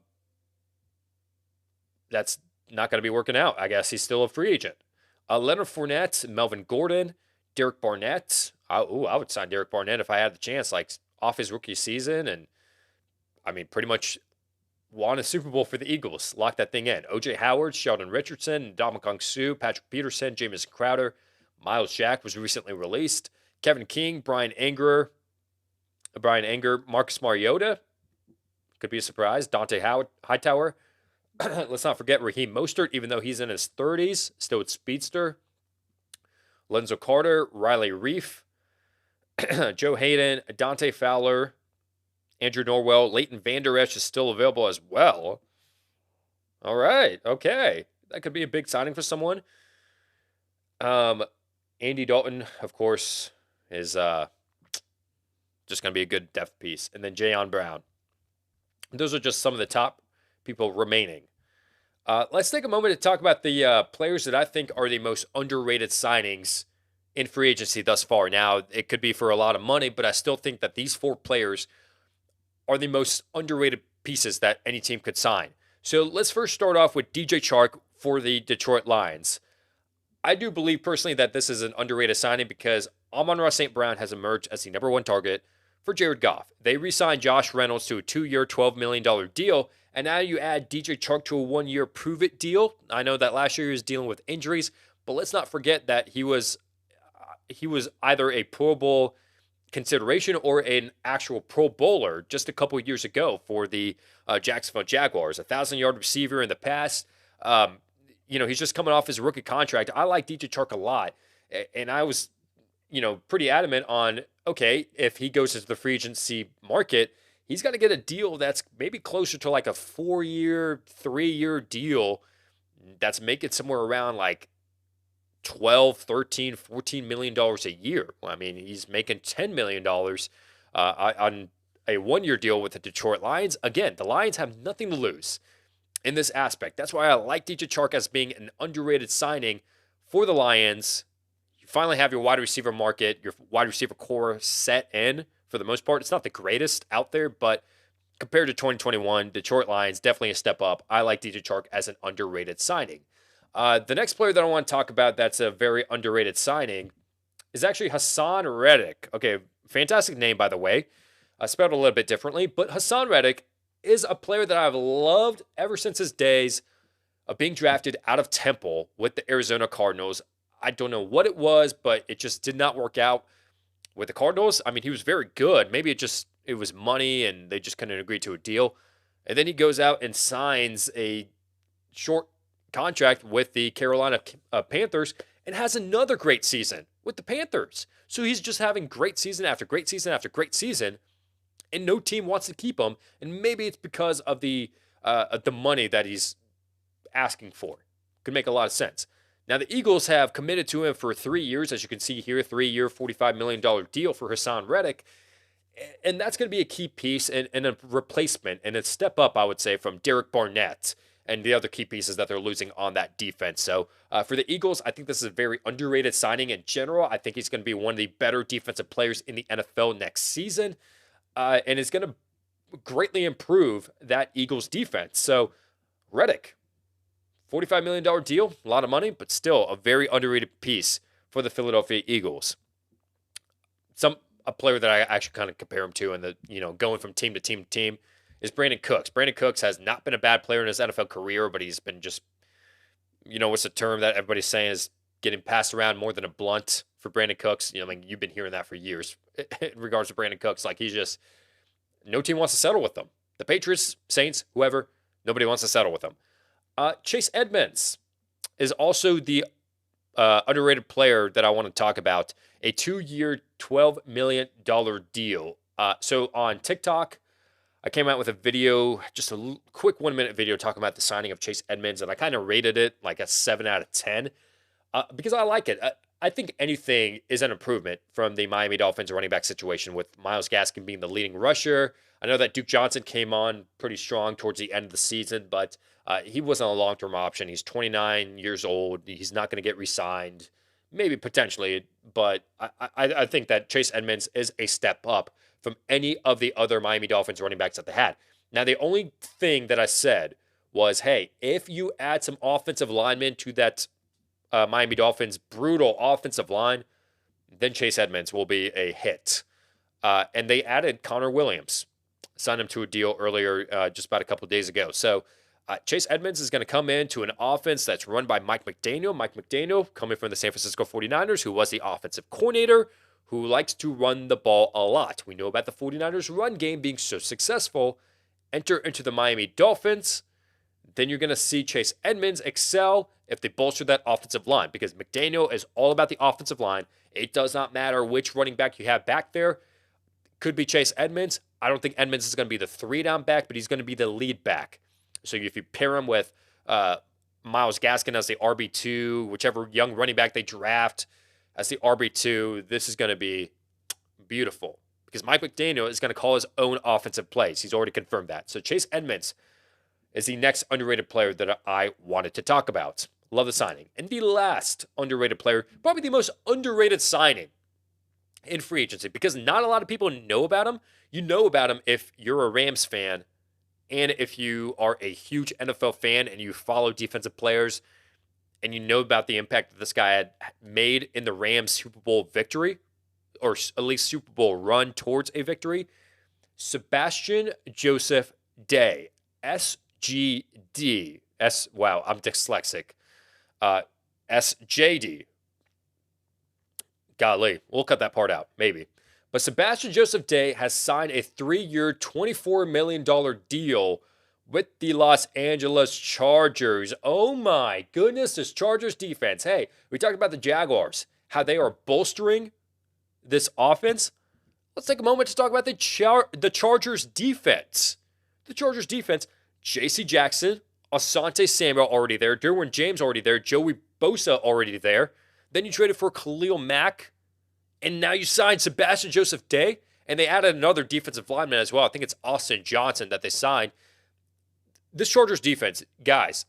not going to be working out. I guess he's still a free agent. Leonard Fournette, Melvin Gordon, Derek Barnett. I would sign Derek Barnett if I had the chance, like off his rookie season, and I mean, pretty much won a Super Bowl for the Eagles. Lock that thing in. O.J. Howard, Sheldon Richardson, Ndamukong Suh, Patrick Peterson, Jameson Crowder, Miles Jack was recently released. Kevin King, Brian Anger, Marcus Mariota, could be a surprise. Dante Hightower. Let's not forget Raheem Mostert, even though he's in his 30s, still a speedster. Lorenzo Carter, Riley Reif, Joe Hayden, Dante Fowler, Andrew Norwell, Leighton Vander Esch is still available as well. All right, okay. That could be a big signing for someone. Andy Dalton, of course, is just going to be a good depth piece. And then Jayon Brown. Those are just some of the top people remaining. Let's take a moment to talk about the players that I think are the most underrated signings in free agency thus far. Now, it could be for a lot of money, but I still think that these 4 players are the most underrated pieces that any team could sign. So let's first start off with DJ Chark for the Detroit Lions. I do believe personally that this is an underrated signing because Amon-Ra St. Brown has emerged as the number 1 target for Jared Goff. They re-signed Josh Reynolds to a 2-year, $12 million deal, and now you add DJ Chark to a 1-year prove-it deal. I know that last year he was dealing with injuries, but let's not forget that he was either a Pro Bowl consideration or an actual Pro Bowler just a couple of years ago for the Jacksonville Jaguars. 1,000-yard receiver in the past. He's just coming off his rookie contract. I like DJ Chark a lot, and I was, pretty adamant on, okay, if he goes into the free agency market, he's got to get a deal that's maybe closer to like a 4-year, 3-year deal that's making somewhere around like 12, 13, 14 million dollars a year. I mean, he's making $10 million on a 1-year deal with the Detroit Lions. Again, the Lions have nothing to lose in this aspect. That's why I like DJ Chark as being an underrated signing for the Lions. You finally have your wide receiver market, your wide receiver core set in for the most part. It's not the greatest out there, but compared to 2021, Detroit Lions definitely a step up. I like DJ Chark as an underrated signing. The next player that I want to talk about that's a very underrated signing is actually Hassan Reddick. Okay, fantastic name, by the way. Spelled a little bit differently, but Hassan Reddick is a player that I've loved ever since his days of being drafted out of Temple with the Arizona Cardinals. I don't know what it was, but it just did not work out with the Cardinals. I mean, he was very good. Maybe it was money and they just couldn't agree to a deal. And then he goes out and signs a short contract with the Carolina Panthers and has another great season with the Panthers. So he's just having great season after great season after great season, and no team wants to keep him. And maybe it's because of the money that he's asking for. Could make a lot of sense. Now, the Eagles have committed to him for 3 years, as you can see here, 3-year, $45 million deal for Hassan Reddick. And that's going to be a key piece and a replacement and a step up, I would say, from Derek Barnett and the other key pieces that they're losing on that defense. So for the Eagles, I think this is a very underrated signing in general. I think he's going to be one of the better defensive players in the NFL next season. And is going to greatly improve that Eagles defense. So Reddick $45 million deal, a lot of money, but still a very underrated piece for the Philadelphia Eagles. A player that I actually kind of compare him to, and going from team to team to team, is Brandon Cooks. Brandon Cooks has not been a bad player in his NFL career, but he's been just, what's the term that everybody's saying is getting passed around more than a blunt for Brandon Cooks. You've been hearing that for years in regards to Brandon Cooks. Like, he's just, no team wants to settle with him. The Patriots, Saints, whoever, nobody wants to settle with him. Chase Edmonds is also the underrated player that I want to talk about. A 2-year, $12 million deal. So on TikTok, I came out with a video, just a quick 1-minute video talking about the signing of Chase Edmonds, and I kind of rated it like a 7 out of 10 because I like it. I think anything is an improvement from the Miami Dolphins running back situation with Myles Gaskin being the leading rusher. I know that Duke Johnson came on pretty strong towards the end of the season, but he wasn't a long-term option. He's 29 years old. He's not going to get re-signed, maybe potentially, but I think that Chase Edmonds is a step up from any of the other Miami Dolphins running backs that they had. Now, the only thing that I said was, hey, if you add some offensive linemen to that Miami Dolphins brutal offensive line, then Chase Edmonds will be a hit. And they added Connor Williams, signed him to a deal earlier, just about a couple of days ago. So Chase Edmonds is going to come into an offense that's run by Mike McDaniel. Mike McDaniel, coming from the San Francisco 49ers, who was the offensive coordinator, who likes to run the ball a lot. We know about the 49ers run game being so successful. Enter into the Miami Dolphins, then you're going to see Chase Edmonds excel if they bolster that offensive line, because McDaniel is all about the offensive line. It does not matter which running back you have back there. Could be Chase Edmonds. I don't think Edmonds is going to be the 3-down back, but he's going to be the lead back. So if you pair him with Myles Gaskin as the RB2, whichever young running back they draft as the RB2, this is going to be beautiful because Mike McDaniel is going to call his own offensive plays. He's already confirmed that. So Chase Edmonds is the next underrated player that I wanted to talk about. Love the signing. And the last underrated player, probably the most underrated signing in free agency, because not a lot of people know about him. You know about him if you're a Rams fan and if you are a huge NFL fan and you follow defensive players and you know about the impact that this guy had made in the Rams Super Bowl victory, or at least Super Bowl run towards a victory. Sebastian Joseph Day, SGD. Wow, I'm dyslexic. SJD. Golly, we'll cut that part out, maybe. But Sebastian Joseph Day has signed a 3-year, $24 million deal with the Los Angeles Chargers. Oh my goodness, this Chargers defense. Hey, we talked about the Jaguars, how they are bolstering this offense. Let's take a moment to talk about the Chargers defense. The Chargers defense, J.C. Jackson, Asante Samuel already there, Derwin James already there, Joey Bosa already there. Then you traded for Khalil Mack, and now you signed Sebastian Joseph Day, and they added another defensive lineman as well. I think it's Austin Johnson that they signed. This Chargers defense, guys,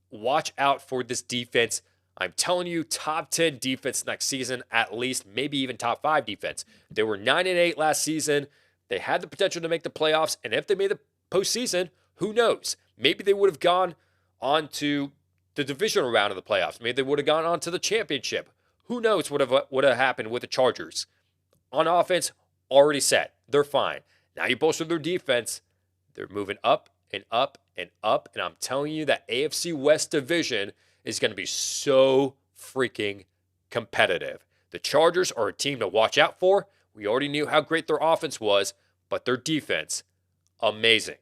watch out for this defense. I'm telling you, top 10 defense next season, at least, maybe even top 5 defense. They were 9-8 last season. They had the potential to make the playoffs, and if they made the postseason, who knows? Maybe they would have gone on to the divisional round of the playoffs. Maybe they would have gone on to the championship. Who knows what would have happened with the Chargers? On offense, already set. They're fine. Now you bolster their defense. They're moving up and up and up. And I'm telling you that AFC West division is going to be so freaking competitive. The Chargers are a team to watch out for. We already knew how great their offense was, but their defense, amazing.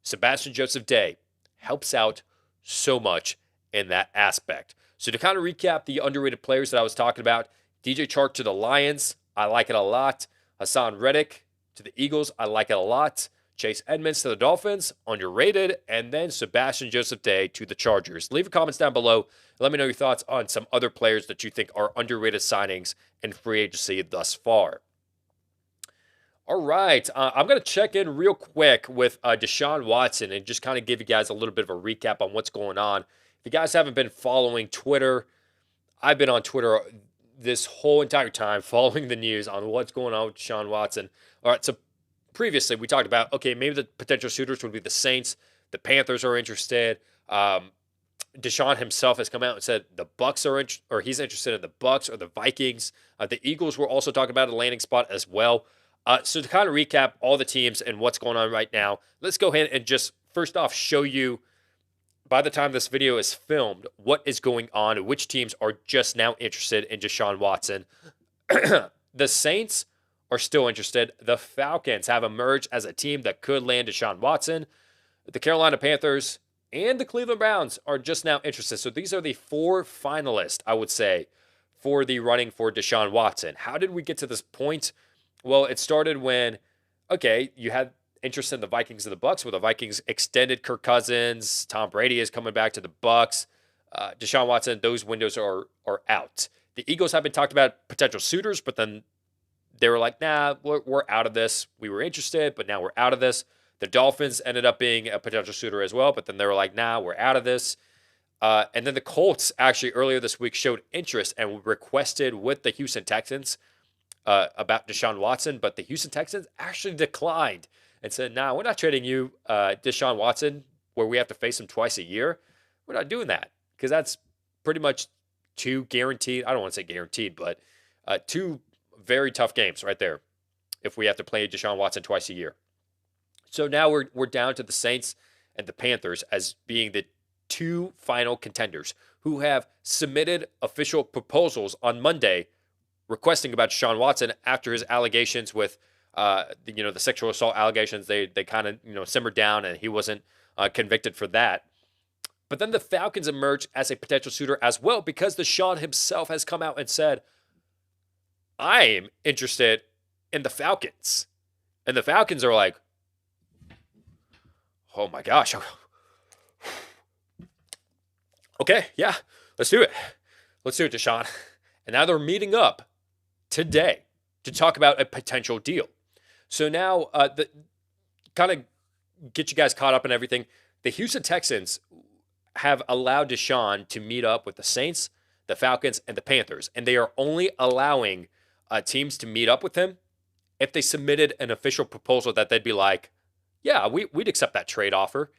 Sebastian Joseph Day helps out so much in that aspect. So to kind of recap the underrated players that I was talking about, DJ Chark to the Lions, I like it a lot. Hassan Reddick to the Eagles, I like it a lot. Chase Edmonds to the Dolphins, underrated. And then Sebastian Joseph Day to the Chargers. Leave your comments down below. Let me know your thoughts on some other players that you think are underrated signings in free agency thus far. All right, I'm going to check in real quick with Deshaun Watson and just kind of give you guys a little bit of a recap on what's going on. If you guys haven't been following Twitter, I've been on Twitter this whole entire time following the news on what's going on with Deshaun Watson. All right, so previously we talked about, okay, maybe the potential suitors would be the Saints. The Panthers are interested. Deshaun himself has come out and said the Bucks are or he's interested in the Bucks or the Vikings. The Eagles were also talking about a landing spot as well. So to kind of recap all the teams and what's going on right now, let's go ahead and just first off show you, by the time this video is filmed, what is going on and which teams are just now interested in Deshaun Watson. The Saints are still interested. The Falcons have emerged as a team that could land Deshaun Watson. The Carolina Panthers and the Cleveland Browns are just now interested. So these are the 4 finalists, I would say, for the running for Deshaun Watson. How did we get to this point? Well, it started when, you had interest in the Vikings and the Bucks, where the Vikings extended Kirk Cousins. Tom Brady is coming back to the Bucks. Deshaun Watson, those windows are out. The Eagles have been talked about potential suitors, but then they were like, nah, we're out of this. We were interested, but now we're out of this. The Dolphins ended up being a potential suitor as well, but then they were like, nah, we're out of this. And then the Colts actually earlier this week showed interest and requested with the Houston Texans about Deshaun Watson, but the Houston Texans actually declined and said, nah, we're not trading you Deshaun Watson where we have to face him twice a year. We're not doing that because that's pretty much 2 guaranteed. I don't want to say guaranteed, but 2 very tough games right there if we have to play Deshaun Watson twice a year. So now we're down to the Saints and the Panthers as being the 2 final contenders who have submitted official proposals on Monday requesting about Deshaun Watson after his allegations with the sexual assault allegations. They kind of simmered down and he wasn't convicted for that. But then the Falcons emerged as a potential suitor as well because Deshaun himself has come out and said, I am interested in the Falcons. And the Falcons are like, oh my gosh. Okay, yeah, let's do it. Let's do it, Deshaun. And now they're meeting up today to talk about a potential deal. So now, the kind of get you guys caught up in everything, the Houston Texans have allowed Deshaun to meet up with the Saints, the Falcons, and the Panthers. And they are only allowing teams to meet up with him if they submitted an official proposal that they'd be like, yeah, we'd accept that trade offer.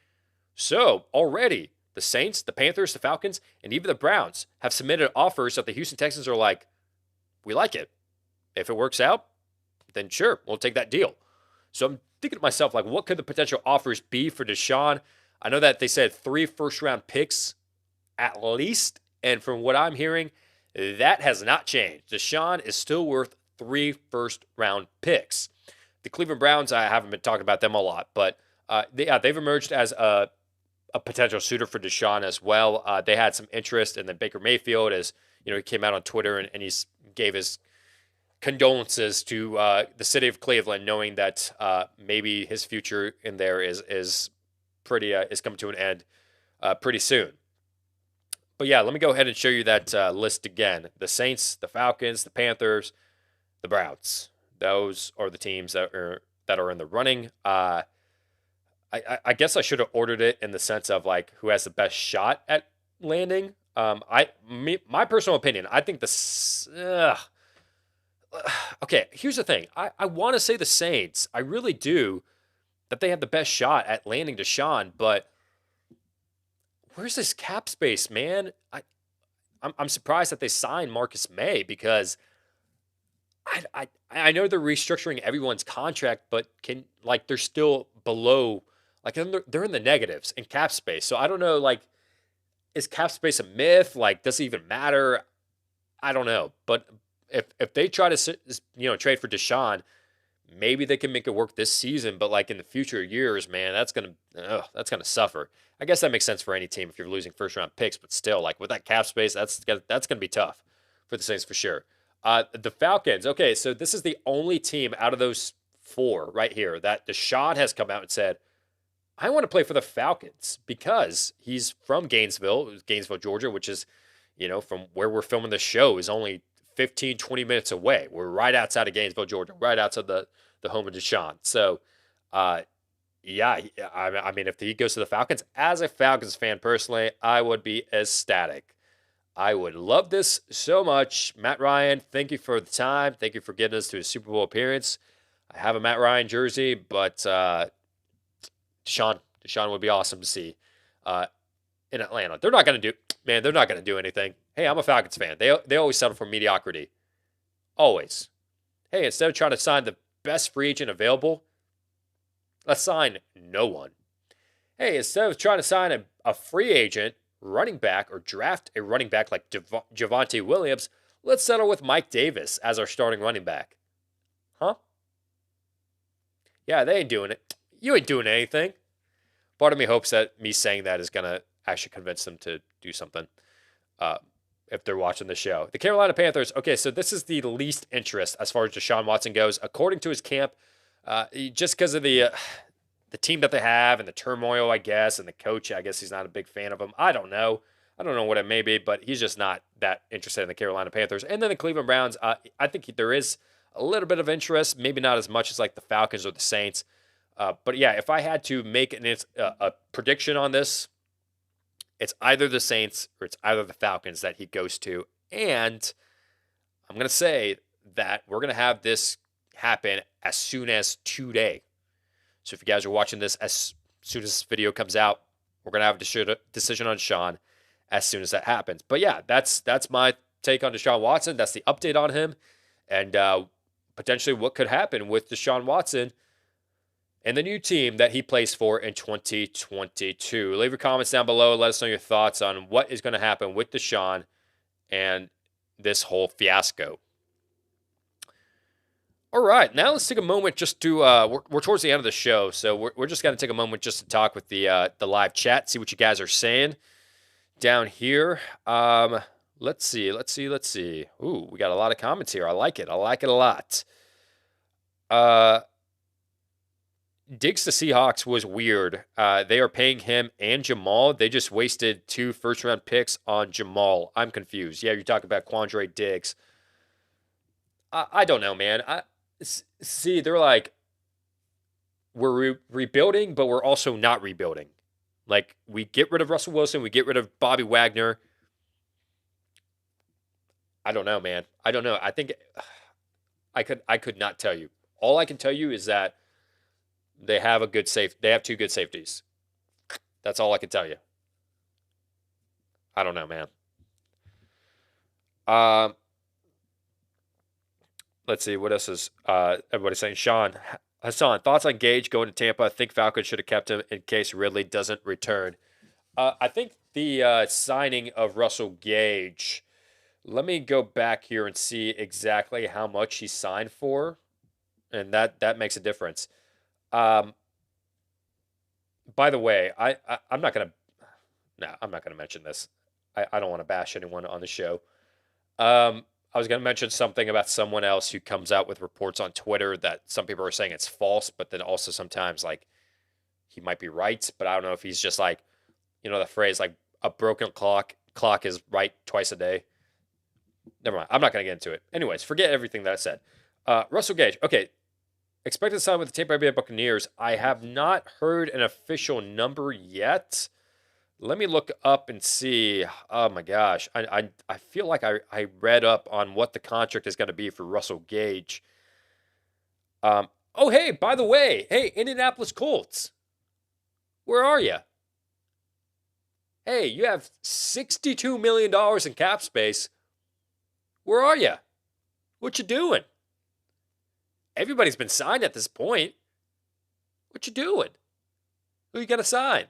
So already the Saints, the Panthers, the Falcons, and even the Browns have submitted offers that the Houston Texans are like, we like it. If it works out, then sure, we'll take that deal. So I'm thinking to myself, like, what could the potential offers be for Deshaun? I know that they said 3 first-round picks at least, and from what I'm hearing, that has not changed. Deshaun is still worth 3 first-round picks. The Cleveland Browns, I haven't been talking about them a lot, but they've emerged as a potential suitor for Deshaun as well. They had some interest, and then Baker Mayfield, as he came out on Twitter and he gave his condolences to the city of Cleveland, knowing that maybe his future in there is coming to an end pretty soon. But yeah, let me go ahead and show you that list again. The Saints, the Falcons, the Panthers, the Browns. Those are the teams that are in the running. I guess I should have ordered it in the sense of like who has the best shot at landing. My personal opinion, I think okay, here's the thing. I want to say the Saints. I really do, that they have the best shot at landing Deshaun, but where's this cap space, man? I'm surprised that they signed Marcus May because I know they're restructuring everyone's contract, but they're still below, like they're in the negatives in cap space. So I don't know, like, is cap space a myth? Like, does it even matter? I don't know. But if they try to trade for Deshaun, maybe they can make it work this season. But like in the future years, man, that's gonna suffer. I guess that makes sense for any team if you're losing first round picks, but still, like with that cap space, that's gonna be tough for the Saints for sure. The Falcons. Okay, so this is the only team out of those 4 right here that Deshaun has come out and said, I want to play for the Falcons because he's from Gainesville, Georgia, which is, from where we're filming the show is only 15, 20 minutes away. We're right outside of Gainesville, Georgia, right outside the home of Deshaun. So, yeah, I mean, if he goes to the Falcons, as a Falcons fan personally, I would be ecstatic. I would love this so much. Matt Ryan, thank you for the time. Thank you for getting us to a Super Bowl appearance. I have a Matt Ryan jersey, but Deshaun would be awesome to see. in Atlanta. They're not going to do, man, they're not going to do anything. Hey, I'm a Falcons fan. They always settle for mediocrity. Always. Hey, instead of trying to sign the best free agent available, let's sign no one. Hey, instead of trying to sign a free agent, running back, or draft a running back like Javonte Williams, let's settle with Mike Davis as our starting running back. Huh? Yeah, they ain't doing it. You ain't doing anything. Part of me hopes that me saying that is going to actually convince them to do something if they're watching the show. The Carolina Panthers, okay, so this is the least interest as far as Deshaun Watson goes. According to his camp, just because of the team that they have and the turmoil, I guess, and the coach, I guess he's not a big fan of him. I don't know. I don't know what it may be, but he's just not that interested in the Carolina Panthers. And then the Cleveland Browns, I think there is a little bit of interest, maybe not as much as like the Falcons or the Saints. But yeah, if I had to make a prediction on this, it's either the Saints or it's either the Falcons that he goes to. And I'm going to say that we're going to have this happen as soon as today. So if you guys are watching this as soon as this video comes out, we're going to have a decision on Deshaun as soon as that happens. But yeah, that's my take on Deshaun Watson. That's the update on him. And potentially what could happen with Deshaun Watson and the new team that he plays for in 2022. Leave your comments down below. Let us know your thoughts on what is going to happen with Deshaun and this whole fiasco. All right, now let's take a moment just to, we're towards the end of the show, so we're just going to take a moment just to talk with the live chat, see what you guys are saying down here. Let's see. Ooh, we got a lot of comments here. I like it a lot. Diggs to Seahawks was weird. They are paying him and Jamal. They just wasted 2 first-round picks on Jamal. I'm confused. Yeah, you're talking about Quandre Diggs. I don't know, man. See, they're like, we're rebuilding, but we're also not rebuilding. Like, we get rid of Russell Wilson. We get rid of Bobby Wagner. I don't know, man. I don't know. I think I could not tell you. All I can tell you is that they have they have 2 good safeties. That's all I can tell you. I don't know, man. Let's see. What else is everybody saying? Hassan, thoughts on Gage going to Tampa? I think Falcons should have kept him in case Ridley doesn't return. I think the signing of Russell Gage, let me go back here and see exactly how much he signed for, and that makes a difference. By the way, I'm not gonna mention this. I don't want to bash anyone on the show. I was going to mention something about someone else who comes out with reports on Twitter that some people are saying it's false, but then also sometimes like he might be right, but I don't know if he's just like, the phrase like a broken clock is right twice a day. Never mind. I'm not going to get into it. Anyways, forget everything that I said. Russell Gage. Okay. Expected to sign with the Tampa Bay Buccaneers. I have not heard an official number yet. Let me look up and see. Oh my gosh. I feel like I read up on what the contract is going to be for Russell Gage. Oh, hey, by the way. Hey, Indianapolis Colts. Where are you? Hey, you have $62 million in cap space. Where are you? What you doing? Everybody's been signed at this point. What you doing? Who you got to sign?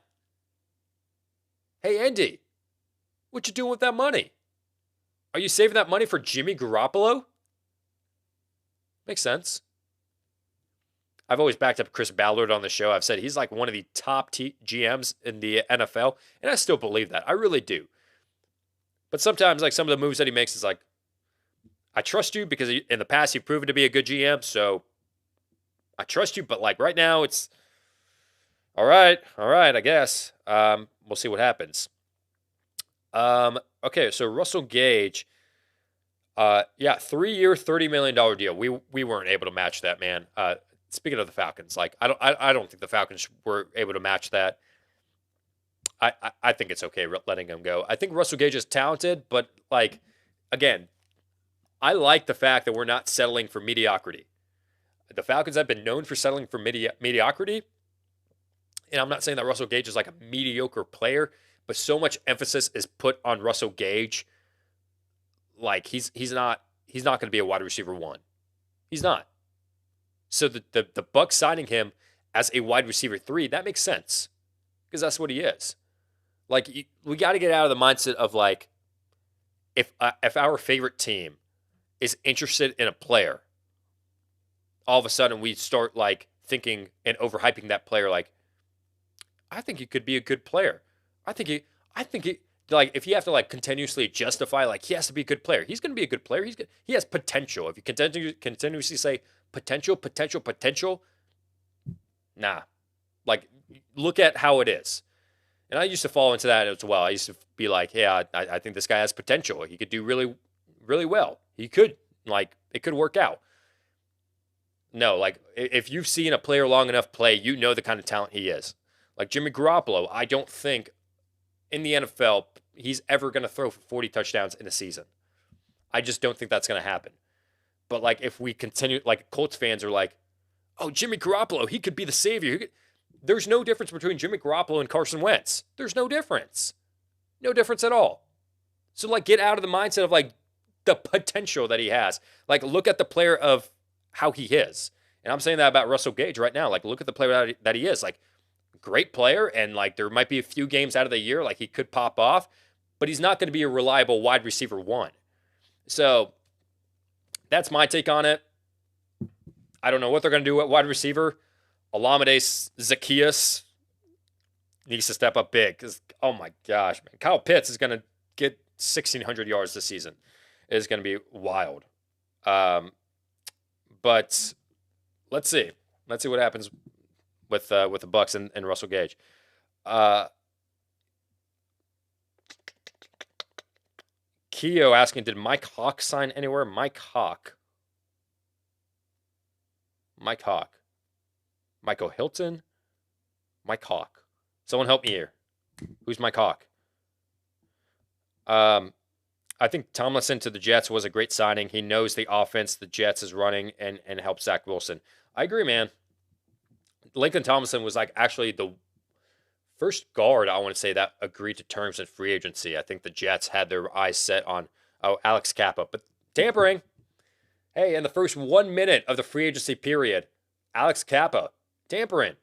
Hey, Andy, what you doing with that money? Are you saving that money for Jimmy Garoppolo? Makes sense. I've always backed up Chris Ballard on the show. I've said he's like one of the top GMs in the NFL, and I still believe that. I really do. But sometimes, like some of the moves that he makes is like, I trust you because in the past you've proven to be a good GM, so I trust you. But like right now, it's all right, I guess. We'll see what happens. Okay, so Russell Gage, 3-year, $30 million deal. We weren't able to match that, man. Speaking of the Falcons, like I don't think the Falcons were able to match that. I think it's okay letting him go. I think Russell Gage is talented, but like again, I like the fact that we're not settling for mediocrity. The Falcons have been known for settling for mediocrity. And I'm not saying that Russell Gage is like a mediocre player, but so much emphasis is put on Russell Gage. Like he's not going to be a wide receiver one. He's not. So the Bucs signing him as a wide receiver 3, that makes sense because that's what he is. Like we got to get out of the mindset of like if our favorite team is interested in a player, all of a sudden we start like thinking and overhyping that player. Like I think he could be a good player. I think he like if you have to like continuously justify like he has to be a good player. He's going to be a good player. He has potential. If you continuously say potential, nah. Like look at how it is. And I used to fall into that as well. I used to be like, yeah, I think this guy has potential. He could do really, really well. He could, like, it could work out. No, like, if you've seen a player long enough play, you know the kind of talent he is. Like Jimmy Garoppolo, I don't think in the NFL he's ever going to throw for 40 touchdowns in a season. I just don't think that's going to happen. But, like, if we continue, like, Colts fans are like, oh, Jimmy Garoppolo, he could be the savior. There's no difference between Jimmy Garoppolo and Carson Wentz. There's no difference. No difference at all. So, like, get out of the mindset of, like, the potential that he has. Like, look at the player of how he is. And I'm saying that about Russell Gage right now. Like, look at the player that he is. Like, great player, and, like, there might be a few games out of the year, like, he could pop off, but he's not going to be a reliable wide receiver 1. So, that's my take on it. I don't know what they're going to do at wide receiver. Olamide Zaccheaus needs to step up big because, oh my gosh, man. Kyle Pitts is going to get 1,600 yards this season. It is going to be wild. But let's see. Let's see what happens with the Bucs and Russell Gage. Keo asking, did Mike Hawk sign anywhere? Mike Hawk. Michael Hilton? Mike Hawk. Someone help me here. Who's Mike Hawk? I think Tomlinson to the Jets was a great signing. He knows the offense the Jets is running and helps Zach Wilson. I agree, man. Lincoln Tomlinson was like actually the first guard, I want to say, that agreed to terms in free agency. I think the Jets had their eyes set on Alex Kappa. But tampering. Hey, in the first 1 minute of the free agency period, Alex Kappa, tampering.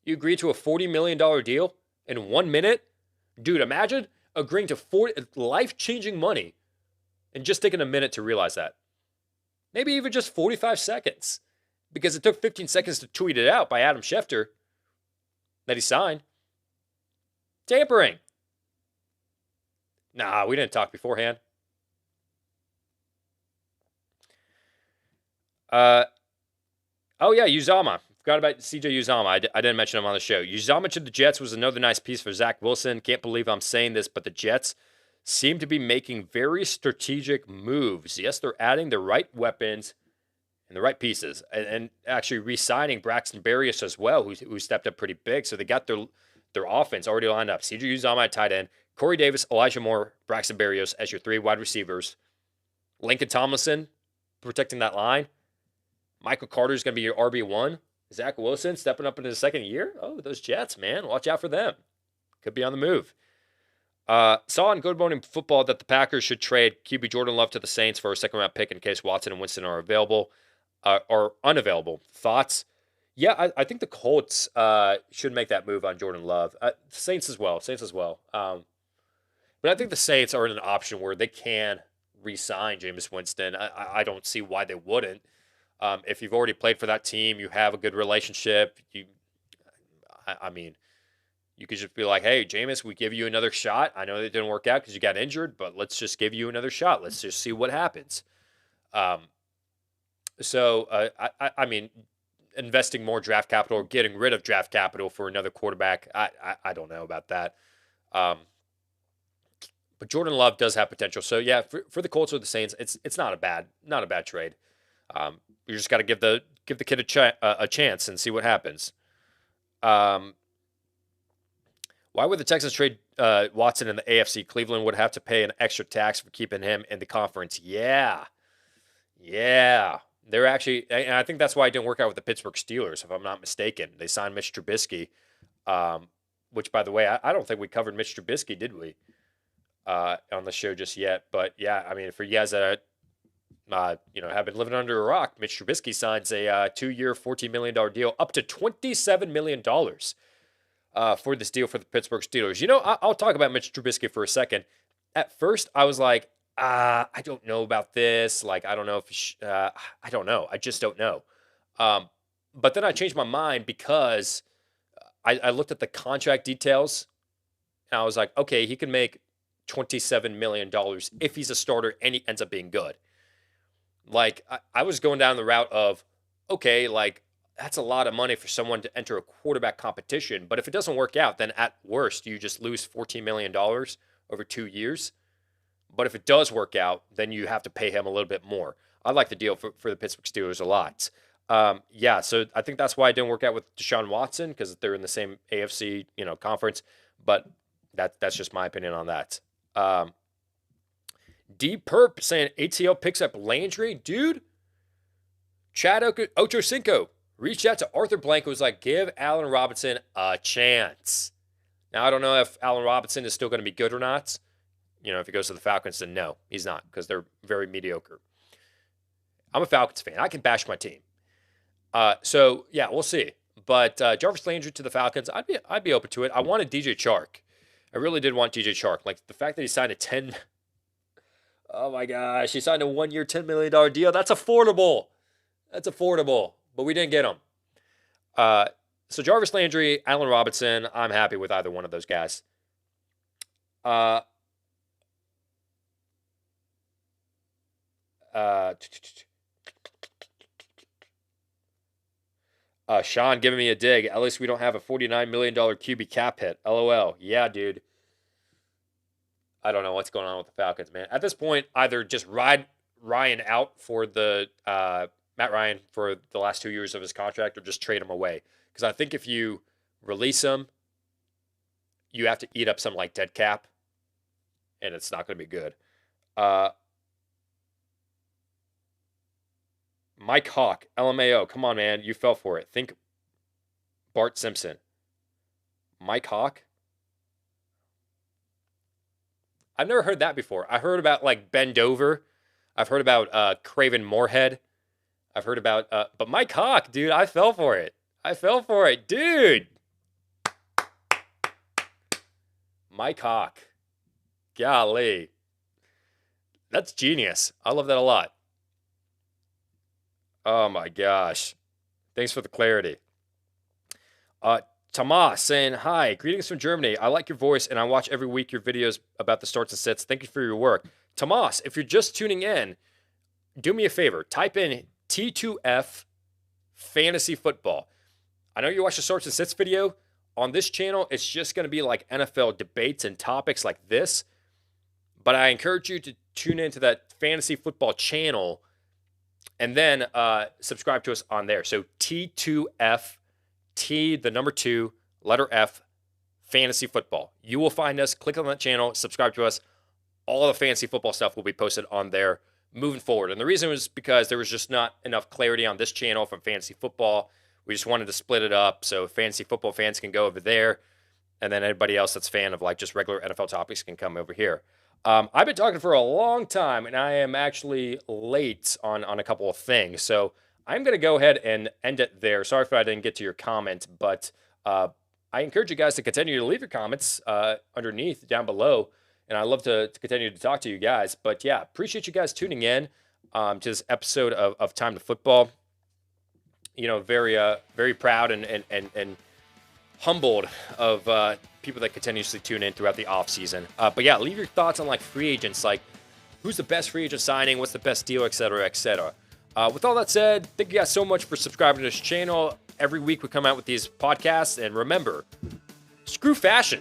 You agreed to a $40 million deal in 1 minute? Dude, imagine agreeing to life-changing money and just taking a minute to realize that. Maybe even just 45 seconds. Because it took 15 seconds to tweet it out by Adam Schefter that he signed. Tampering. Nah, we didn't talk beforehand. Oh yeah, Uzama. Forgot about CJ Uzama. I didn't mention him on the show. Uzama to the Jets was another nice piece for Zach Wilson. Can't believe I'm saying this, but the Jets seem to be making very strategic moves. Yes, they're adding the right weapons and the right pieces, and actually re-signing Braxton Berrios as well, who stepped up pretty big. So they got their offense already lined up. CJ Uzama at tight end, Corey Davis, Elijah Moore, Braxton Berrios as your 3 wide receivers. Lincoln Tomlinson protecting that line. Michael Carter is going to be your RB1. Zach Wilson stepping up into the second year. Oh, those Jets, man. Watch out for them. Could be on the move. Saw on Good Morning Football that the Packers should trade QB Jordan Love to the Saints for a second-round pick in case Watson and Winston are unavailable. Thoughts? Yeah, I think the Colts should make that move on Jordan Love. Saints as well. But I think the Saints are in an option where they can re-sign Jameis Winston. I don't see why they wouldn't. If you've already played for that team, you have a good relationship. I mean, you could just be like, hey, Jameis, we give you another shot. I know that it didn't work out because you got injured, but let's just give you another shot. Let's just see what happens. I mean, investing more draft capital or getting rid of draft capital for another quarterback, I don't know about that. But Jordan Love does have potential. So yeah, for the Colts or the Saints, it's not a bad trade. You just got to give the kid a chance and see what happens. Why would the Texans trade Watson in the AFC? Cleveland would have to pay an extra tax for keeping him in the conference. Yeah. They're actually, and I think that's why it didn't work out with the Pittsburgh Steelers, if I'm not mistaken. They signed Mitch Trubisky. which, by the way, I don't think we covered Mitch Trubisky, did we? On the show just yet. But yeah, I mean, for you guys that have been living under a rock, Mitch Trubisky signs a 2-year, $14 million deal, up to $27 million for this deal for the Pittsburgh Steelers. I'll talk about Mitch Trubisky for a second. At first, I was like, I don't know about this. Like, I don't know if I don't know. I just don't know. But then I changed my mind because I looked at the contract details and I was like, okay, he can make $27 million if he's a starter and he ends up being good. Like, I was going down the route of, okay, like, that's a lot of money for someone to enter a quarterback competition. But if it doesn't work out, then at worst, you just lose $14 million over 2 years. But if it does work out, then you have to pay him a little bit more. I like the deal for the Pittsburgh Steelers a lot. So I think that's why it didn't work out with Deshaun Watson, because they're in the same AFC, conference. But that's just my opinion on that. D Perp saying ATL picks up Landry. Dude, Chad Ochocinco reached out to Arthur Blank, was like, give Allen Robinson a chance. Now, I don't know if Allen Robinson is still going to be good or not. If he goes to the Falcons, then no, he's not, because they're very mediocre. I'm a Falcons fan. I can bash my team. So, yeah, we'll see. But Jarvis Landry to the Falcons, I'd be open to it. I wanted DJ Chark. I really did want DJ Chark. Like, the fact that he signed oh my gosh, he signed a 1-year, $10 million deal. That's affordable. But we didn't get him. So Jarvis Landry, Allen Robinson, I'm happy with either one of those guys. Sean giving me a dig. At least we don't have a $49 million QB cap hit. LOL. Yeah, dude. I don't know what's going on with the Falcons, man. At this point, either just ride Ryan out for the Matt Ryan for the last 2 years of his contract, or just trade him away. Because I think if you release him, you have to eat up some like dead cap, and it's not going to be good. Mike Hawk, LMAO, come on, man, you fell for it. Think Bart Simpson. Mike Hawk? I've never heard that before. I heard about like Ben Dover. I've heard about Craven Moorhead. I've heard about, but Mike Hawk, dude, I fell for it. Dude. Mike Hawk. Golly. That's genius. I love that a lot. Oh my gosh. Thanks for the clarity. Tomas saying, hi, greetings from Germany. I like your voice and I watch every week your videos about the starts and sits. Thank you for your work. Tomas, if you're just tuning in, do me a favor. Type in T2F Fantasy Football. I know you watched the starts and sits video. On this channel, it's just going to be like NFL debates and topics like this. But I encourage you to tune into that Fantasy Football channel and then subscribe to us on there. So T2F, T, the number 2, letter F, Fantasy Football. You will find us. Click on that channel. Subscribe to us. All the fantasy football stuff will be posted on there moving forward. And the reason was because there was just not enough clarity on this channel from fantasy football. We just wanted to split it up so fantasy football fans can go over there, and then anybody else that's fan of like just regular NFL topics can come over here. I've been talking for a long time, and I am actually late on a couple of things. So I'm going to go ahead and end it there. Sorry if I didn't get to your comment, but I encourage you guys to continue to leave your comments underneath down below, and I love to continue to talk to you guys. But yeah, appreciate you guys tuning in to this episode of Time to Football. Very proud and humbled of people that continuously tune in throughout the off season. But yeah, leave your thoughts on like free agents, like who's the best free agent signing, what's the best deal, et cetera, et cetera. With all that said, thank you guys so much for subscribing to this channel. Every week we come out with these podcasts, and remember, screw fashion.